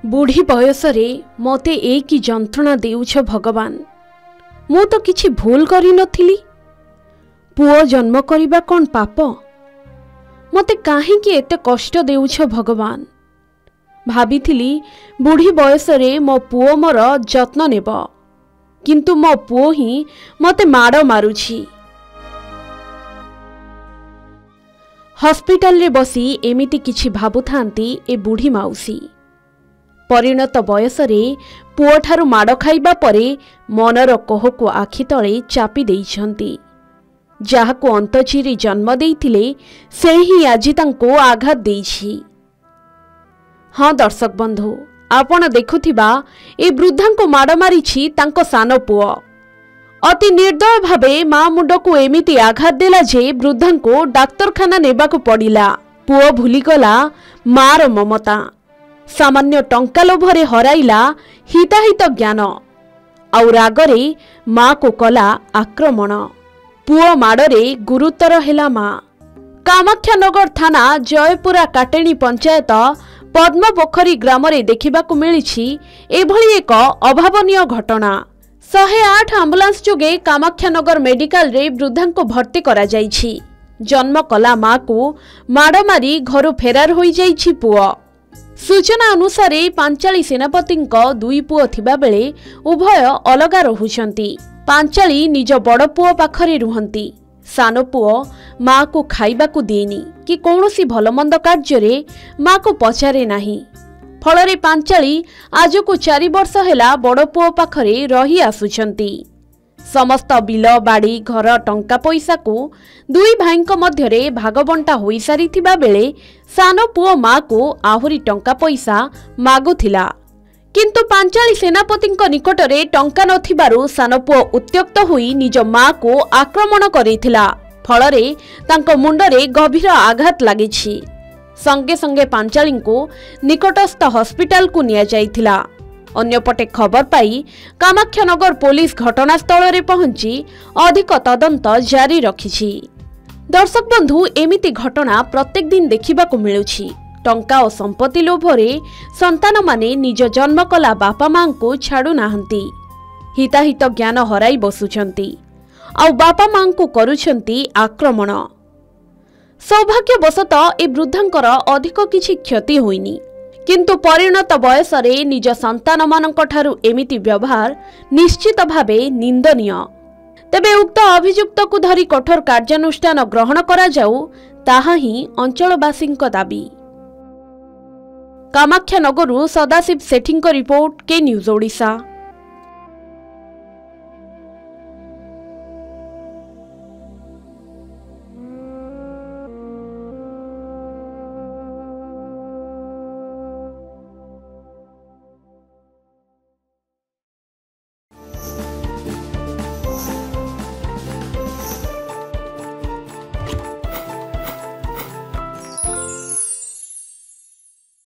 बुढ़ी बयसरे मते ए की जंत्रणा देउछ भगवान। मु तो किछि भूल करि नथिली। पुओ जन्म करिबा कोन पाप? मते काहे कि एते कष्ट देउछ भगवान। भाबिथिली बुढ़ी बयसरे मो पुओ मोर जत्न नेब, किंतु मो पुओ ही मते माड़ मारुछि। हॉस्पिटल रे बसी एमिति किछि भाबुथांती ए बुढ़ी माउसी। परिणत बयसरे पुओ ठारू माड़ खाइबा परे मनर कोहको आखि तले चापी देइछंती। जाहाको अंतचिरी जन्म देइथिले से ही आजि तांको आघात देइछि। हाँ दर्शक बंधु, आपण देखुथिबा ए वृद्धांको माड़ मारिछि तांको सानो पुओ। अति निर्दय भावे मां मुंडको एमिति आघात देला जे वृद्धांको डाक्तरखाना नेबाको पड़िला। पुओ भूलीगला मार ममता। सामान्य टंका लोभरे हराइला हिताहित ज्ञान। आउ रागरे मां को कला आक्रमण। पुओ माड़रे गुरुतर हेला मां। कामाख्यानगर थाना जयपुरा काटेणी पंचायत पद्मपोखरी ग्राम रे देखिबाकु मिलिछि एभली एक अभावनीय घटना। 108 आम्बुलांस जोगे कामाख्यानगर मेडिकल रे वृद्धांको भर्ती करा जाइछि। जन्म कला मां को माड़ मारी घरु फेरार होई जाइछि पुओ। सूचना अनुसार पांचाली सेनापति दुई पुओ थिबा बेले उभय अलगा रहुछंती। पांचाली निज बड़ पुओ पाखरे रुहंती। सानो पुओ मां को खाइबाकू देनी कि कौनसी भलमंद कार्य मां को पचारे नाही। फलरे पांचाली आज को 4 वर्ष हेला बड़ पुओ पाखरे रही आसुछंती। समस्त बिल बाड़ी घर टंका पैसा को दुई भाईଙ୍କ मध्यरे भागबंटा होई सारिथिबा बेले सानो पुओ मां को आहुरी टंका पैसा मागुथिला। किंतु पांचाली सेनापतिଙ୍କ निकटरे टंका नथिबारु सानो पुओ उत्त्यक्त होई निज मां को आक्रमण करिथिला। फलरे तांको मुंडरे गभीर आघात लागिछि। संगे संगे पांचाली को निकटस्थ हॉस्पिटल को निया जाइथिला। अन्यपटे खबर पाई कामाख्यानगर पुलिस घटनास्थल रे पहुंची अधिक तदंत जारी रखिछि। दर्शक बंधु, एमिति घटना प्रत्येक दिन देखिबाकू मिलुछि। टंका और संपत्ति लोभरे संतान माने निज जन्म कला बापा मां को छाड़ू नाहंती। हिताहित ज्ञान हराई बसुछंती आउ बापा मां को करूछंती आक्रमण। सौभाग्यवशतः ए वृद्धांकर अधिक किछि क्षति होइनी, किंतु परिणत बयसरे निज संतान मानक ठारू एमिति व्यवहार निश्चित भावे निंदनीय। तेबे उक्त अभियुक्त को धरी कठोर कार्यानुष्ठान ग्रहण करा जाऊ, ताहा ही अंचलवासींक दाबी। कामाख्यानगरु सदाशिव सेठींक रिपोर्ट, के न्यूज ओडिशा।